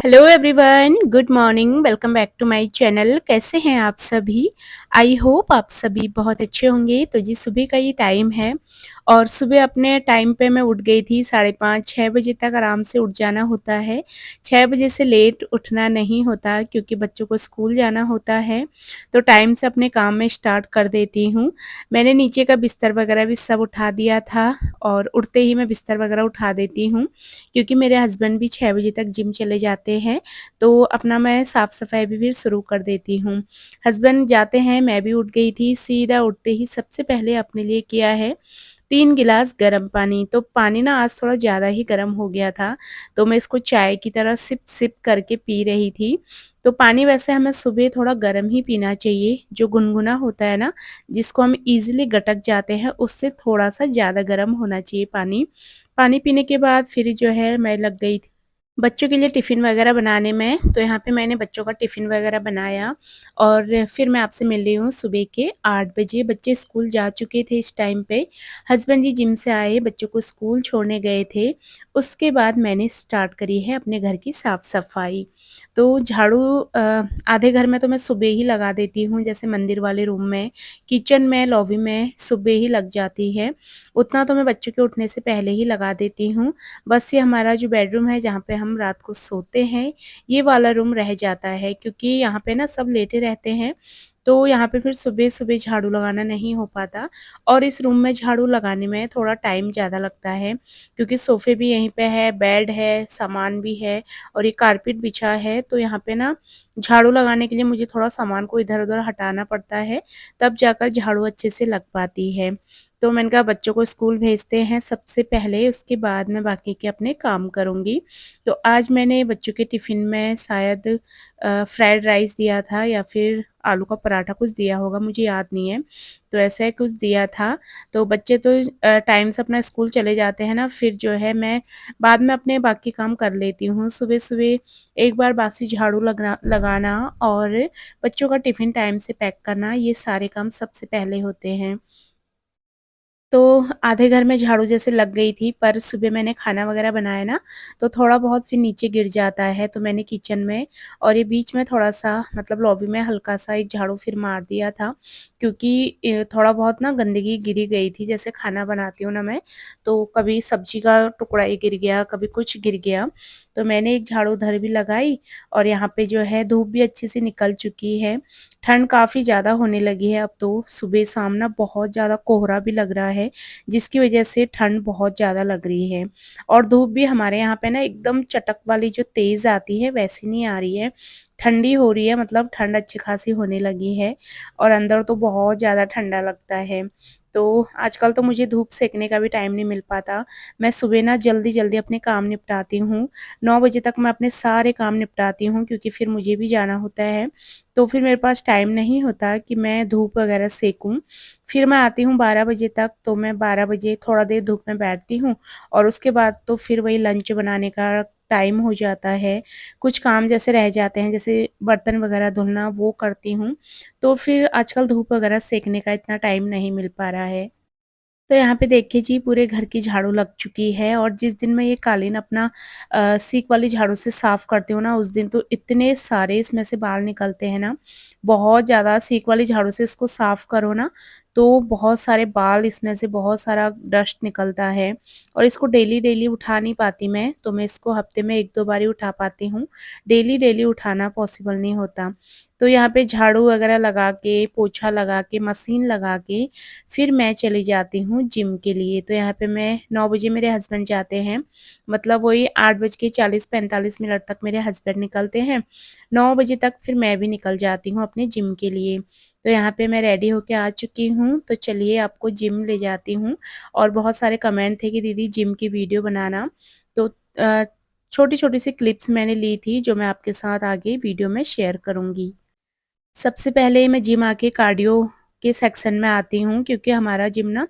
Hello everyone, good morning. Welcome back to my channel. कैसे हैं आप सभी? आई होप आप सभी बहुत अच्छे होंगे। तो जी सुबह का ये टाइम है और सुबह अपने टाइम पे मैं उठ गई थी 5:30 6 बजे तक आराम से उठ जाना होता है। 6 बजे से लेट उठना नहीं होता क्योंकि बच्चों को स्कूल जाना होता है, तो टाइम से अपने काम में स्टार्ट कर देती हूँ। मैंने नीचे का बिस्तर वगैरह भी सब उठा दिया था और उठते ही मैं बिस्तर वगैरह उठा देती हूँ क्योंकि मेरे हस्बैंड भी 6 बजे तक जिम चले जाते हैं, तो अपना मैं साफ-सफाई भी फिर शुरू कर देती हूँ। हस्बैंड जाते हैं, मैं भी उठ गई थी, सीधा उठते ही सबसे पहले अपने लिए किया है 3 गिलास गरम पानी। तो पानी ना आज थोड़ा ज़्यादा ही गरम हो गया था, तो मैं इसको चाय की तरह सिप-सिप करके पी रही थी। तो पानी वैसे हमें सुबह थोड़ा गरम ही पीना चाहिए, जो गुनगुना होता है ना, जिसको हम ईज़िली गटक जाते हैं, उससे थोड़ा-सा ज़्यादा गरम होना चाहिए पानी। पानी पीने के बाद फिर जो है मैं लग गई थी बच्चों के लिए टिफ़िन वगैरह बनाने में। तो यहाँ पे मैंने बच्चों का टिफ़िन वगैरह बनाया और फिर मैं आपसे मिल रही हूँ सुबह के 8 बजे। बच्चे स्कूल जा चुके थे इस टाइम पे। हस्बैंड जी जिम से आए, बच्चों को स्कूल छोड़ने गए थे। उसके बाद मैंने स्टार्ट करी है अपने घर की साफ-सफाई। तो झाड़ू आधे घर में तो मैं सुबह ही लगा देती हूँ, जैसे मंदिर वाले रूम में, किचन में, लॉबी में सुबह ही लग जाती है। उतना तो मैं बच्चों के उठने से पहले ही लगा देती हूँ। बस ये हमारा जो बेडरूम है जहाँ पे हम रात को सोते हैं, ये वाला रूम रह जाता है क्योंकि यहाँ पे ना सब लेटे रहते हैं, तो यहाँ पे फिर सुबह-सुबह झाड़ू लगाना नहीं हो पाता और इस रूम में झाड़ू लगाने में थोड़ा टाइम ज़्यादा लगता है क्योंकि सोफ़े भी यहीं पे है, बेड है, सामान भी है और ये कारपेट बिछा है, तो यहाँ पे ना झाड़ू लगाने के लिए मुझे थोड़ा सामान को इधर-उधर हटाना पड़ता है, तब जाकर झाड़ू अच्छे से लग पाती है। तो मैंने कहा बच्चों को स्कूल भेजते हैं सबसे पहले, उसके बाद मैं बाकी के अपने काम करूँगी। तो आज मैंने बच्चों के टिफ़िन में शायद फ्राइड राइस दिया था या फिर आलू का पराठा कुछ दिया होगा, मुझे याद नहीं है। तो ऐसा ही कुछ दिया था, तो बच्चे तो टाइम से अपना स्कूल चले जाते हैं ना, फिर जो है मैं बाद में अपने बाकी काम कर लेती हूँ। सुबह-सुबह एक बार बासी झाड़ू लगाना और बच्चों का टिफ़िन टाइम से पैक करना, ये सारे काम सबसे पहले होते हैं। तो आधे घर में झाड़ू जैसे लग गई थी, पर सुबह मैंने खाना वगैरह बनाया ना, तो थोड़ा बहुत फिर नीचे गिर जाता है, तो मैंने किचन में और ये बीच में थोड़ा-सा मतलब लॉबी में हल्का-सा एक झाड़ू फिर मार दिया था, क्योंकि थोड़ा बहुत ना गंदगी गिरी गई थी। जैसे खाना बनाती हूँ ना मैं, तो कभी सब्जी का टुकड़ा ही गिर गया, कभी कुछ गिर गया, तो मैंने एक झाड़ू उधर भी लगाई और यहाँ पे जो है धूप भी अच्छे से निकल चुकी है। ठंड काफ़ी ज़्यादा होने लगी है अब तो, सुबह-शाम ना बहुत ज़्यादा कोहरा भी लग रहा है, जिसकी वजह से ठंड बहुत ज़्यादा लग रही है और धूप भी हमारे यहाँ पे ना एकदम चटक वाली जो तेज़ आती है वैसी नहीं आ रही है। ठंडी हो रही है, मतलब ठंड अच्छी खासी होने लगी है और अंदर तो बहुत ज़्यादा ठंडा लगता है। तो आजकल तो मुझे धूप सेकने का भी टाइम नहीं मिल पाता। मैं सुबह ना जल्दी-जल्दी अपने काम निपटाती हूँ। 9 बजे तक मैं अपने सारे काम निपटाती हूँ क्योंकि फिर मुझे भी जाना होता है। तो फिर मेरे पास टाइम नहीं होता कि मैं धूप वगैरह सेकूँ। फिर मैं आती हूँ 12 बजे तक, तो मैं 12 बजे थोड़ा देर धूप में बैठती हूँ और उसके बाद तो फिर वही लंच बनाने का टाइम हो जाता है। कुछ काम जैसे रह जाते हैं, जैसे बर्तन वगैरह धुलना, वो करती हूँ। तो फिर आजकल धूप वगैरह सेकने का इतना टाइम नहीं मिल पा रहा है। तो यहाँ पे देखिए जी पूरे घर की झाड़ू लग चुकी है और जिस दिन मैं ये कालीन अपना सीक वाली झाड़ू से साफ़ करती हूँ ना, उस दिन तो इतने सारे इसमें से बाल निकलते हैं ना, बहुत ज़्यादा। सीक वाली झाड़ू से इसको साफ़ करो ना, तो बहुत सारे बाल, इसमें से बहुत सारा डस्ट निकलता है और इसको डेली-डेली उठा नहीं पाती मैं, तो मैं इसको हफ्ते में 1-2 बार ही उठा पाती हूँ। डेली-डेली उठाना पॉसिबल नहीं होता। तो यहाँ पे झाड़ू वगैरह लगा के, पोछा लगा के, मशीन लगा के फिर मैं चली जाती हूँ जिम के लिए। तो यहाँ पे मैं 9 बजे मेरे हस्बैंड जाते हैं, मतलब वही 8 बज के 40-45 मिनट तक मेरे हस्बैंड निकलते हैं। 9 बजे तक फिर मैं भी निकल जाती हूँ अपने जिम के लिए। तो यहाँ पे मैं रेडी होके आ चुकी हूँ, तो चलिए आपको जिम ले जाती हूँ और बहुत सारे कमेंट थे कि दीदी जिम की वीडियो बनाना। तो छोटी-छोटी सी क्लिप्स मैंने ली थी जो मैं आपके साथ आगे वीडियो में शेयर करूँगी। सबसे पहले मैं जिम आके कार्डियो के सेक्शन में आती हूँ क्योंकि हमारा जिम ना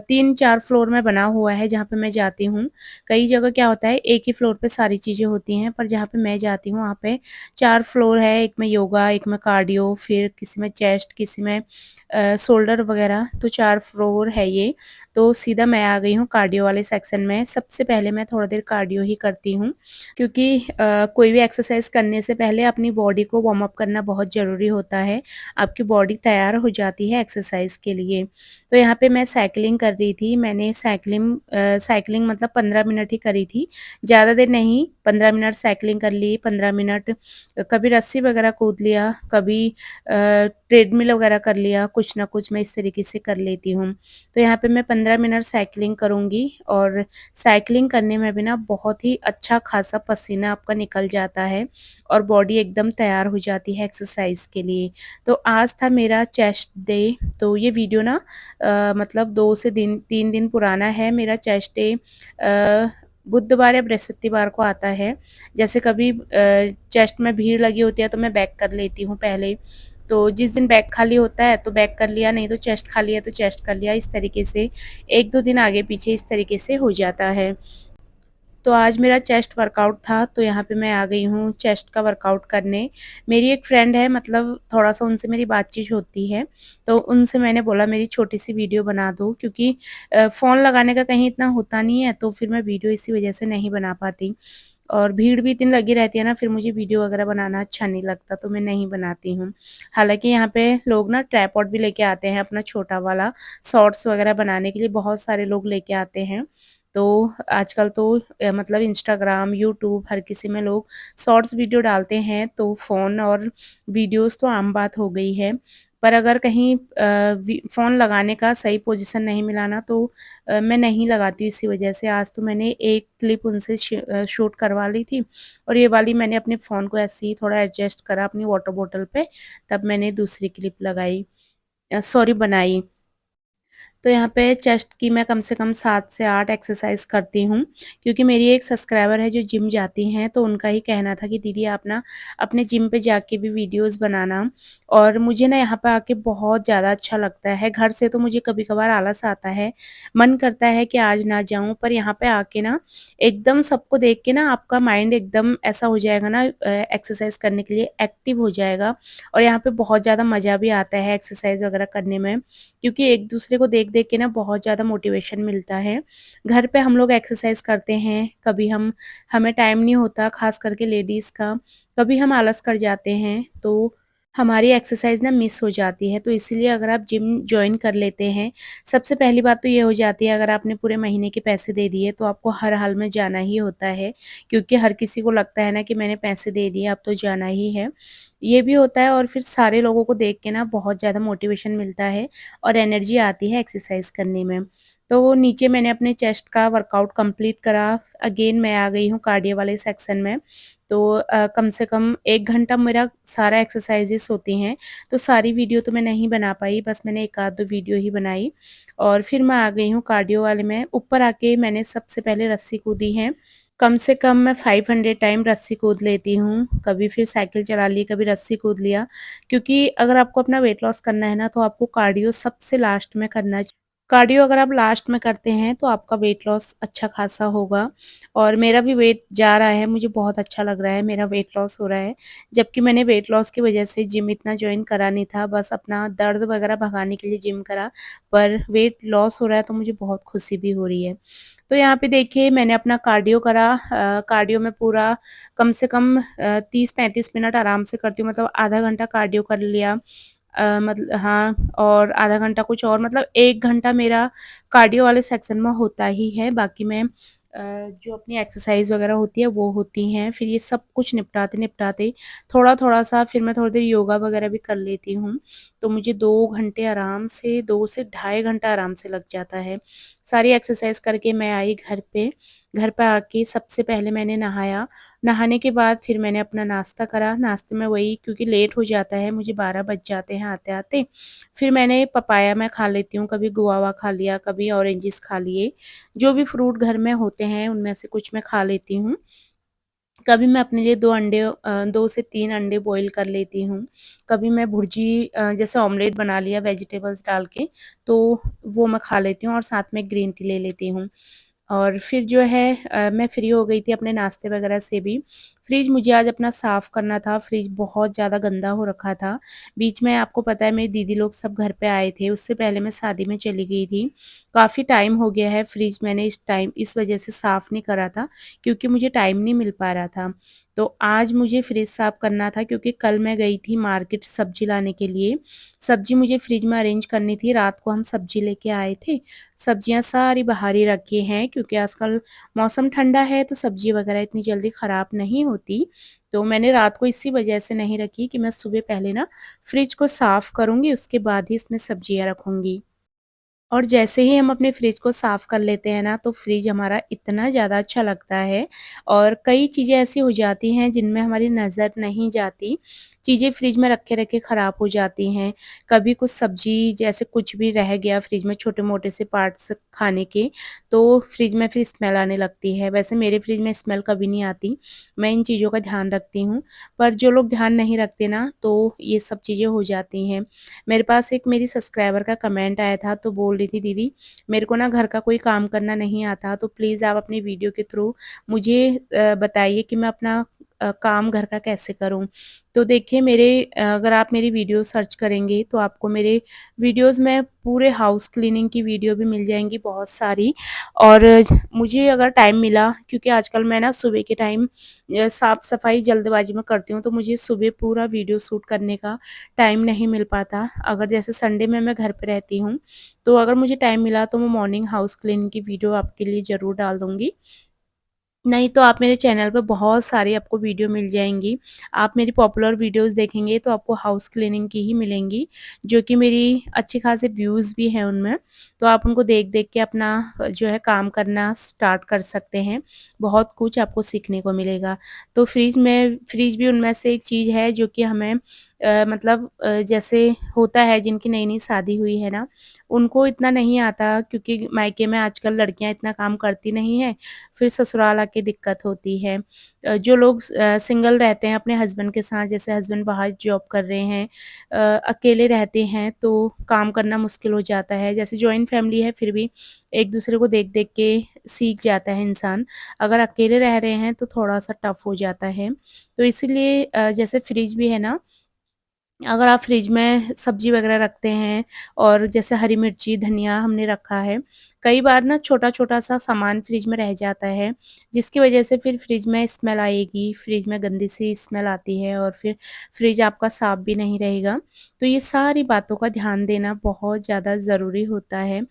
3-4 फ्लोर में बना हुआ है जहाँ पे मैं जाती हूँ। कई जगह क्या होता है एक ही फ्लोर पे सारी चीज़ें होती हैं, पर जहाँ पे मैं जाती हूँ वहाँ पे 4 फ्लोर है, एक में योगा, एक में कार्डियो, फिर किसी में चेस्ट, किसी में शोल्डर वगैरह, तो 4 फ्लोर है ये। तो सीधा मैं आ गई हूँ कार्डियो वाले सेक्शन में। सबसे पहले मैं थोड़ा देर कार्डियो ही करती हूँ, क्योंकि कोई भी एक्सरसाइज़ करने से पहले अपनी बॉडी को वार्म अप करना बहुत ज़रूरी होता है। आपकी बॉडी तैयार हो जाती है एक्सरसाइज़ के लिए। तो यहाँ पे मैं साइक्लिंग कर रही थी। मैंने साइक्लिंग मतलब 15 मिनट ही करी थी, ज़्यादा देर नहीं। 15 मिनट साइक्लिंग कर ली, 15 मिनट कभी रस्सी वगैरह कूद लिया, कभी ट्रेडमिल वगैरह कर लिया, कुछ ना कुछ मैं इस तरीके से कर लेती हूँ। तो यहाँ पे मैं 15 मिनट साइक्लिंग करूँगी, और साइक्लिंग करने में भी ना बहुत ही अच्छा खासा पसीना आपका निकल जाता है और बॉडी एकदम तैयार हो जाती है एक्सरसाइज के लिए। तो आज था मेरा चेस्ट डे। तो ये वीडियो ना मतलब 2 से 3 दिन पुराना है। मेरा चेस्ट डे बुधवार या बृहस्पतिवार को आता है। जैसे कभी चेस्ट में भीड़ लगी होती है तो मैं बैक कर लेती हूँ पहले। तो जिस दिन बैक खाली होता है तो बैक कर लिया, नहीं तो चेस्ट खाली है तो चेस्ट कर लिया। इस तरीके से 1-2 दिन आगे पीछे इस तरीके से हो जाता है। तो आज मेरा चेस्ट वर्कआउट था, तो यहाँ पे मैं आ गई हूँ चेस्ट का वर्कआउट करने। मेरी एक फ्रेंड है, मतलब थोड़ा-सा उनसे मेरी बातचीत होती है, तो उनसे मैंने बोला मेरी छोटी-सी वीडियो बना दो, क्योंकि फ़ोन लगाने का कहीं इतना होता नहीं है, तो फिर मैं वीडियो इसी वजह से नहीं बना पाती। और भीड़ भी इतनी लगी रहती है ना, फिर मुझे वीडियो वगैरह बनाना अच्छा नहीं लगता, तो मैं नहीं बनाती हूँ। हालाँकि यहाँ पे लोग ना ट्राइपॉड भी लेके आते हैं अपना छोटा वाला, शॉर्ट्स वगैरह बनाने के लिए बहुत सारे लोग लेके आते हैं। तो आजकल तो मतलब इंस्टाग्राम, यूट्यूब हर किसी में लोग शॉर्ट्स वीडियो डालते हैं, तो फ़ोन और वीडियोज़ तो आम बात हो गई है। पर अगर कहीं फ़ोन लगाने का सही पोज़ीशन नहीं मिला ना, तो मैं नहीं लगाती हूँ। इसी वजह से आज तो मैंने एक क्लिप उनसे शूट करवा ली थी, और ये वाली मैंने अपने फ़ोन को ऐसे ही थोड़ा एडजस्ट करा अपनी वाटर बॉटल पे, तब मैंने दूसरी क्लिप लगाई, सॉरी बनाई। तो यहाँ पे चेस्ट की मैं कम से कम 7 से 8 एक्सरसाइज़ करती हूँ, क्योंकि मेरी एक सब्सक्राइबर है जो जिम जाती हैं, तो उनका ही कहना था कि दीदी आप ना अपने जिम पे जाके भी वीडियोज़ बनाना। और मुझे ना यहाँ पे आके बहुत ज़्यादा अच्छा लगता है। घर से तो मुझे कभी-कभार आलस आता है, मन करता है कि आज ना जाऊँ, पर यहाँ पे आके ना एकदम सबको देख के ना आपका माइंड एकदम ऐसा हो जाएगा ना, एक्सरसाइज़ करने के लिए एक्टिव हो जाएगा। और यहाँ पे बहुत ज़्यादा मज़ा भी आता है एक्सरसाइज़ वगैरह करने में, क्योंकि एक-दूसरे को देख-देख के ना बहुत ज़्यादा मोटिवेशन मिलता है। घर पे हम लोग एक्सरसाइज़ करते हैं, कभी हमें टाइम नहीं होता, ख़ास करके लेडीज़ का, कभी हम आलस कर जाते हैं, तो हमारी एक्सरसाइज़ ना मिस हो जाती है। तो इसीलिए अगर आप जिम जॉइन कर लेते हैं, सबसे पहली बात तो ये हो जाती है, अगर आपने पूरे महीने के पैसे दे दिए तो आपको हर हाल में जाना ही होता है, क्योंकि हर किसी को लगता है ना कि मैंने पैसे दे दिए अब तो जाना ही है। ये भी होता है, और फिर सारे लोगों को देख के ना बहुत ज़्यादा मोटिवेशन मिलता है और एनर्जी आती है एक्सरसाइज़ करने में। तो वो नीचे मैंने अपने चेस्ट का वर्कआउट कंप्लीट करा, अगेन मैं आ गई हूँ कार्डियो वाले सेक्शन में। तो कम से कम 1 घंटा मेरा सारा एक्सरसाइज़ेज़ होती हैं, तो सारी वीडियो तो मैं नहीं बना पाई, बस मैंने 1 आध 2 वीडियो ही बनाई, और फिर मैं आ गई हूँ कार्डियो वाले में। ऊपर आके मैंने सबसे पहले रस्सी कूदी है। कम से कम मैं 500 टाइम रस्सी कूद लेती हूँ, कभी फिर साइकिल चला ली, कभी रस्सी कूद लिया, क्योंकि अगर आपको अपना वेट लॉस करना है ना, तो आपको कार्डियो सबसे लास्ट में करना कार्डियो अगर आप लास्ट में करते हैं तो आपका वेट लॉस अच्छा खासा होगा। और मेरा भी वेट जा रहा है, मुझे बहुत अच्छा लग रहा है, मेरा वेट लॉस हो रहा है। जबकि मैंने वेट लॉस की वजह से जिम इतना जॉइन करा नहीं था, बस अपना दर्द वगैरह भगाने के लिए जिम करा, पर वेट लॉस हो रहा है तो मुझे बहुत खुशी भी हो रही है। तो यहाँ पे देखिए मैंने अपना कार्डियो करा, कार्डियो में पूरा कम से कम 30-35 मिनट आराम से करती हूँ, मतलब आधा घंटा कार्डियो कर लिया। हाँ, और आधा घंटा कुछ और, मतलब 1 घंटा मेरा कार्डियो वाले सेक्शन में होता ही है। बाकी मैं जो अपनी एक्सरसाइज़ वगैरह होती है वो होती हैं। फिर ये सब कुछ निपटाते-निपटाते थोड़ा-थोड़ा सा फिर मैं थोड़ी देर योगा वगैरह भी कर लेती हूँ। तो मुझे 2 घंटे आराम से, 2 से ढाई घंटा आराम से लग जाता है। सारी एक्सरसाइज़ करके मैं आई घर पे। घर पे आके सबसे पहले मैंने नहाया। नहाने के बाद फिर मैंने अपना नाश्ता करा। नाश्ते में वही, क्योंकि लेट हो जाता है, मुझे 12 बज जाते हैं आते-आते। फिर मैंने पपाया मैं खा लेती हूँ, कभी गुआवा खा लिया, कभी ऑरेंजेस खा लिए। जो भी फ्रूट घर में होते हैं उनमें से कुछ मैं खा लेती हूँ। कभी मैं अपने लिए 2 से 3 अंडे बॉयल कर लेती हूँ। कभी मैं भुर्जी, जैसे ऑमलेट बना लिया वेजिटेबल्स डाल के, तो वो मैं खा लेती हूँ, और साथ में ग्रीन टी ले लेती हूँ। और फिर जो है मैं फ्री हो गई थी अपने नाश्ते वगैरह से भी। फ्रिज मुझे आज अपना साफ़ करना था, फ्रिज बहुत ज़्यादा गंदा हो रखा था। बीच में आपको पता है मेरी दीदी लोग सब घर पे आए थे, उससे पहले मैं शादी में चली गई थी। काफ़ी टाइम हो गया है, फ्रिज मैंने इस वज़ह से साफ़ नहीं करा था, क्योंकि मुझे टाइम नहीं मिल पा रहा था। तो आज मुझे फ्रिज साफ़ करना था, क्योंकि कल मैं गई थी मार्केट सब्ज़ी लाने के लिए। सब्ज़ी मुझे फ्रिज में अरेंज करनी थी, रात को हम सब्ज़ी लेके आए थे। सब्जियाँ सारी बाहर ही रखी हैं, क्योंकि आजकल मौसम ठंडा है तो सब्ज़ी वग़ैरह इतनी जल्दी ख़राब नहीं होती। तो मैंने रात को इसी वजह से नहीं रखी कि मैं सुबह पहले ना फ्रिज को साफ़ करूँगी, उसके बाद ही इसमें सब्जियाँ रखूँगी। और जैसे ही हम अपने फ्रिज को साफ़ कर लेते हैं ना, तो फ्रिज हमारा इतना ज़्यादा अच्छा लगता है। और कई चीज़ें ऐसी हो जाती हैं जिनमें हमारी नज़र नहीं जाती। चीज़ें फ्रिज में रखे-रखे ख़राब हो जाती हैं। कभी कुछ सब्ज़ी जैसे कुछ भी रह गया फ्रिज में, छोटे-मोटे से पार्ट्स खाने के, तो फ्रिज में फिर स्मेल आने लगती है। वैसे मेरे फ्रिज में स्मेल कभी नहीं आती, मैं इन चीज़ों का ध्यान रखती हूँ। पर जो लोग ध्यान नहीं रखते ना, तो ये सब चीज़ें हो जाती हैं। मेरे पास एक मेरी सब्सक्राइबर का कमेंट आया था, तो बोल रही थी, दीदी मेरे को ना घर का कोई काम करना नहीं आता, तो प्लीज़ आप अपनी वीडियो के थ्रू मुझे बताइए कि मैं अपना काम घर का कैसे करूँ। तो देखिए अगर आप मेरी वीडियो सर्च करेंगे तो आपको मेरे वीडियोज़ में पूरे हाउस क्लीनिंग की वीडियो भी मिल जाएँगी बहुत सारी। और मुझे अगर टाइम मिला, क्योंकि आजकल मैं ना सुबह के टाइम साफ-सफाई जल्दबाजी में करती हूँ, तो मुझे सुबह पूरा वीडियो शूट करने का टाइम नहीं मिल पाता। अगर जैसे संडे में मैं घर पे रहती हूँ, तो अगर मुझे टाइम मिला तो मैं मॉर्निंग हाउस क्लीनिंग की वीडियो आपके लिए ज़रूर डाल दूँगी। नहीं तो आप मेरे चैनल पे बहुत सारी आपको वीडियो मिल जाएँगी। आप मेरी पॉपुलर वीडियोज़ देखेंगे तो आपको हाउस क्लीनिंग की ही मिलेंगी, जो कि मेरी अच्छे खासे व्यूज़ भी हैं उनमें। तो आप उनको देख-देख के अपना जो है काम करना स्टार्ट कर सकते हैं। बहुत कुछ आपको सीखने को मिलेगा। तो फ्रिज भी उनमें से एक चीज़ है जो कि हमें मतलब जैसे होता है जिनकी नई-नई शादी हुई है ना, उनको इतना नहीं आता, क्योंकि मायके में आजकल लड़कियाँ इतना काम करती नहीं हैं, फिर ससुराल आके दिक्कत होती है। जो लोग सिंगल रहते हैं अपने हस्बैंड के साथ, जैसे हस्बैंड बाहर जॉब कर रहे हैं, अकेले रहते हैं तो काम करना मुश्किल हो जाता है। जैसे जॉइंट फैमिली है फिर भी एक-दूसरे को देख-देख के सीख जाता है इंसान। अगर अकेले रह रहे हैं तो थोड़ा-सा टफ़ हो जाता है। तो इसीलिए जैसे फ्रिज भी है ना, अगर आप फ्रिज में सब्ज़ी वग़ैरह रखते हैं और जैसे हरी मिर्ची, धनिया हमने रखा है, कई बार ना छोटा-छोटा सा सामान फ्रिज में रह जाता है, जिसकी वज़ह से फिर फ्रिज में स्मेल आएगी, फ्रिज में गंदी-सी स्मेल आती है और फिर फ्रिज आपका साफ़ भी नहीं रहेगा। तो ये सारी बातों का ध्यान देना बहुत ज़्यादा ज़रूरी होता है।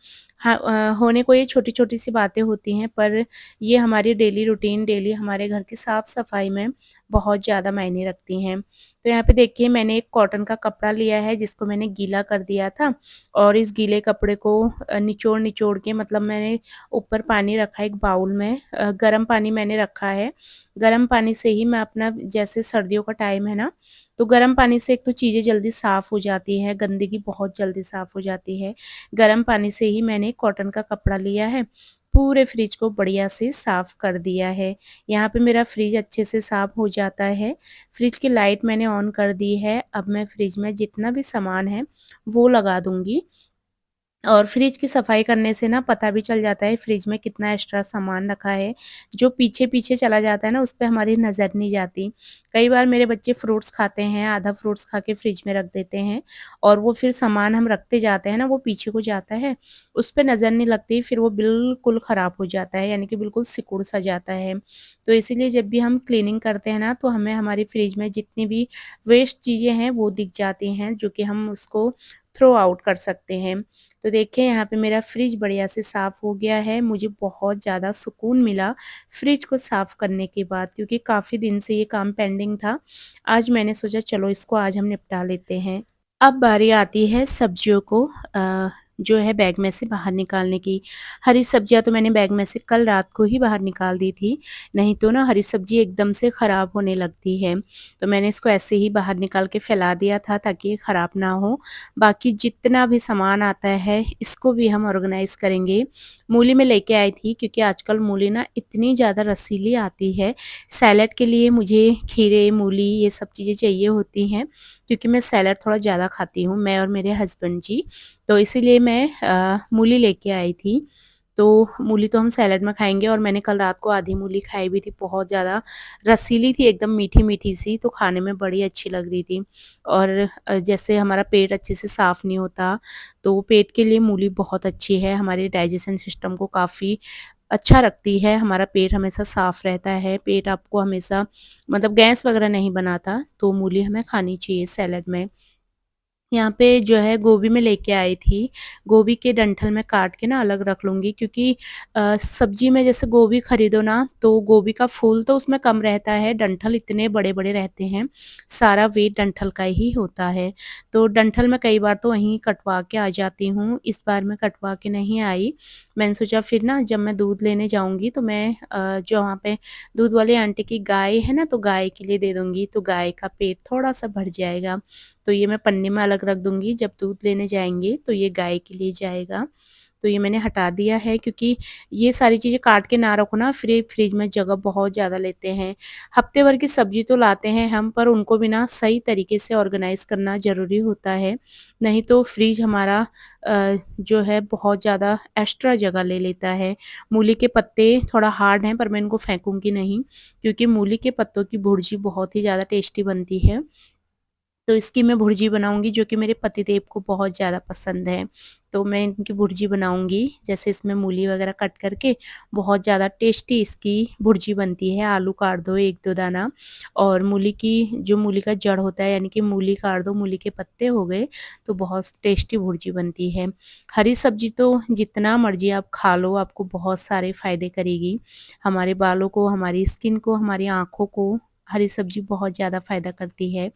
हाँ, होने को ये छोटी-छोटी सी बातें होती हैं, पर ये हमारी डेली रूटीन, डेली हमारे घर की साफ़-सफ़ाई में बहुत ज़्यादा मायने रखती हैं। तो यहाँ पे देखिए मैंने एक कॉटन का कपड़ा लिया है जिसको मैंने गीला कर दिया था, और इस गीले कपड़े को निचोड़-निचोड़ के, मतलब मैंने ऊपर पानी रखा है एक बाउल में, गरम पानी मैंने रखा है। गरम पानी से ही मैं अपना, जैसे सर्दियों का टाइम है ना, तो गरम पानी से एक तो चीज़ें जल्दी साफ़ हो जाती हैं, गंदगी बहुत जल्दी साफ़ हो जाती है। गरम पानी से ही मैंने कॉटन का कपड़ा लिया है, पूरे फ्रिज को बढ़िया से साफ़ कर दिया है। यहाँ पे मेरा फ्रिज अच्छे से साफ़ हो जाता है। फ्रिज की लाइट मैंने ऑन कर दी है, अब मैं फ्रिज में जितना भी सामान है, वो लगा दूँगी। और फ्रिज की सफाई करने से ना पता भी चल जाता है फ्रिज में कितना एक्स्ट्रा सामान रखा है। जो पीछे-पीछे चला जाता है ना, उस पे हमारी नज़र नहीं जाती। कई बार मेरे बच्चे फ्रूट्स खाते हैं, आधा फ्रूट्स खा के फ्रिज में रख देते हैं, और वो फिर सामान हम रखते जाते हैं ना, वो पीछे को जाता है, उस पे नज़र नहीं लगती, फिर वो बिल्कुल ख़राब हो जाता है, यानी कि बिल्कुल सिकुड़-सा जाता है। तो इसीलिए जब भी हम क्लीनिंग करते हैं ना, तो हमें हमारी फ्रिज में जितनी भी वेस्ट चीज़ें हैं, वो दिख जाती हैं, जो कि हम उसको थ्रो आउट कर सकते हैं। तो देखिए यहाँ पे मेरा फ्रिज बढ़िया से साफ़ हो गया है। मुझे बहुत ज़्यादा सुकून मिला फ्रिज को साफ़ करने के बाद, क्योंकि काफ़ी दिन से ये काम पेंडिंग था। आज मैंने सोचा चलो इसको आज हम निपटा लेते हैं। अब बारी आती है सब्जियों को जो है बैग में से बाहर निकालने की। हरी सब्जियाँ तो मैंने बैग में से कल रात को ही बाहर निकाल दी थी, नहीं तो ना हरी सब्ज़ी एकदम से ख़राब होने लगती है। तो मैंने इसको ऐसे ही बाहर निकाल के फैला दिया था ताकि ये ख़राब ना हो। बाकी जितना भी सामान आता है इसको भी हम ऑर्गेनाइज़ करेंगे। मूली मैं लेके आई थी, क्योंकि आजकल मूली ना इतनी ज़्यादा रसीली आती है। सैलेड के लिए मुझे खीरे, मूली ये सब चीज़ें चाहिए होती हैं। क्योंकि मैं सैलड थोड़ा ज़्यादा खाती हूँ, मैं और मेरे हस्बैंड जी, तो इसीलिए मैं मूली लेके आई थी। तो मूली तो हम सैलेड में खाएँगे और मैंने कल रात को आधी मूली खाई भी थी, बहुत ज़्यादा रसीली थी, एकदम मीठी-मीठी सी, तो खाने में बड़ी अच्छी लग रही थी। और जैसे हमारा पेट अच्छे से साफ़ नहीं होता, तो पेट के लिए मूली बहुत अच्छी है, हमारे डाइजेशन सिस्टम को काफ़ी अच्छा रखती है, हमारा पेट हमेशा साफ़ रहता है, पेट आपको हमेशा मतलब गैस वगैरह नहीं बनाता, तो मूली हमें खानी चाहिए सैलेड में। यहाँ पे जो है गोभी मैं लेके आई थी, गोभी के डंठल मैं काट के ना अलग रख लूँगी, क्योंकि सब्ज़ी में जैसे गोभी खरीदो ना, तो गोभी का फूल तो उसमें कम रहता है, डंठल इतने बड़े-बड़े रहते हैं, सारा वेट डंठल का ही होता है। तो डंठल मैं कई बार तो वहीं कटवा के आ जाती हूँ, इस बार मैं कटवा के नहीं आई। मैंने सोचा फिर ना जब मैं दूध लेने जाऊँगी तो मैं जो वहाँ पे दूध वाली आंटी की गाय है ना, तो गाय के लिए दे दूँगी, तो गाय का पेट थोड़ा-सा भर जाएगा। तो ये मैं पन्नी में अलग रख दूँगी, जब दूध लेने जाएँगे तो ये गाय के लिए जाएगा। तो ये मैंने हटा दिया है, क्योंकि ये सारी चीज़ें काट के ना रखो ना, फ्रिज में जगह बहुत ज़्यादा लेते हैं। हफ्ते भर की सब्ज़ी तो लाते हैं हम, पर उनको भी ना सही तरीके से ऑर्गेनाइज़ करना ज़रूरी होता है, नहीं तो फ्रिज हमारा जो है बहुत ज़्यादा एक्स्ट्रा जगह ले लेता है। मूली के पत्ते थोड़ा हार्ड हैं, पर मैं इनको फेंकूँगी नहीं, क्योंकि मूली के पत्तों की भुर्जी बहुत ही ज़्यादा टेस्टी बनती है। तो इसकी मैं भुर्जी बनाऊँगी, जो कि मेरे पतिदेव को बहुत ज़्यादा पसंद है। तो मैं इनकी भुर्जी बनाऊँगी, जैसे इसमें मूली वगैरह कट करके बहुत ज़्यादा टेस्टी इसकी भुर्जी बनती है। आलू काट दो 1-2 दाना, और मूली की जो मूली का जड़ होता है, यानी कि मूली काट दो, मूली के पत्ते हो गए, तो बहुत टेस्टी भुर्जी बनती है। हरी सब्ज़ी तो जितना मर्ज़ी आप खा लो, आपको बहुत सारे फ़ायदे करेगी। हमारे बालों को, हमारी स्किन को, हमारी आँखों को हरी सब्ज़ी बहुत ज़्यादा फ़ायदा करती है।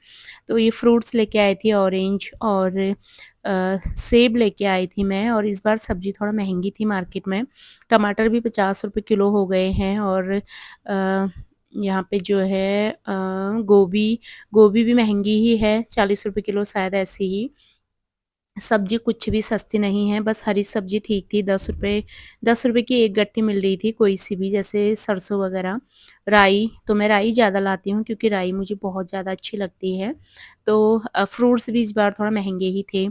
तो ये फ्रूट्स लेके आई थी, ऑरेंज और सेब लेके आई थी मैं, और इस बार सब्ज़ी थोड़ा महँगी थी मार्केट में। टमाटर भी 50 रुपए किलो हो गए हैं, और यहाँ पे जो है गोभी गोभी भी महँगी ही है, 40 रुपए किलो शायद ऐसी ही। सब्ज़ी कुछ भी सस्ती नहीं है, बस हरी सब्ज़ी ठीक थी, ₹10 की 1 गट्ठी मिल रही थी कोई-सी भी, जैसे सरसों वगैरह। राई, तो मैं राई ज़्यादा लाती हूँ, क्योंकि राई मुझे बहुत ज़्यादा अच्छी लगती है। तो फ्रूट्स भी इस बार थोड़ा महँगे ही थे,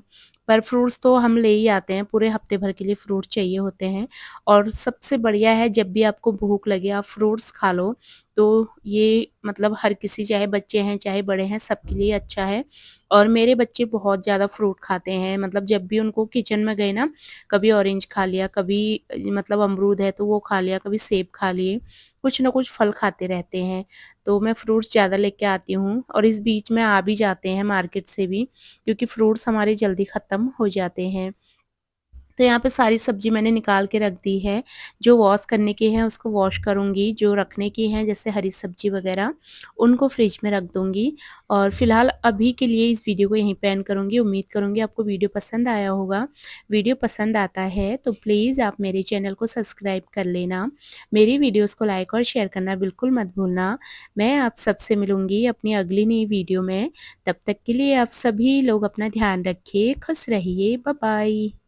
पर फ्रूट्स तो हम ले ही आते हैं, पूरे हफ्ते भर के लिए फ्रूट चाहिए होते हैं। और सबसे बढ़िया है, जब भी आपको भूख लगे आप फ्रूट्स खा लो, तो ये मतलब हर किसी, चाहे बच्चे हैं, चाहे बड़े हैं, सबके लिए अच्छा है। और मेरे बच्चे बहुत ज़्यादा फ्रूट खाते हैं, मतलब जब भी उनको किचन में गए ना, कभी ऑरेंज खा लिया, कभी मतलब अमरूद है तो वो खा लिया, कभी सेब खा लिए, कुछ ना कुछ फल खाते रहते हैं। तो मैं फ्रूट्स ज़्यादा लेके आती हूँ, और इस बीच में आ भी जाते हैं मार्केट से भी, क्योंकि फ्रूट्स हमारे जल्दी ख़त्म हो जाते हैं। तो यहाँ पे सारी सब्ज़ी मैंने निकाल के रख दी है, जो वॉश करने की है उसको वॉश करूँगी, जो रखने की है जैसे हरी सब्ज़ी वग़ैरह, उनको फ्रिज में रख दूँगी। और फ़िलहाल अभी के लिए इस वीडियो को यहीं पे एंड करूँगी। उम्मीद करूँगी आपको वीडियो पसंद आया होगा। वीडियो पसंद आता है तो प्लीज़ आप मेरे चैनल को सब्सक्राइब कर लेना। मेरी वीडियोज़ को लाइक और शेयर करना बिल्कुल मत भूलना। मैं आप सबसे मिलूँगी अपनी अगली नई वीडियो में। तब तक के लिए आप सभी लोग अपना ध्यान रखिए, खुश रहिए। Bye bye.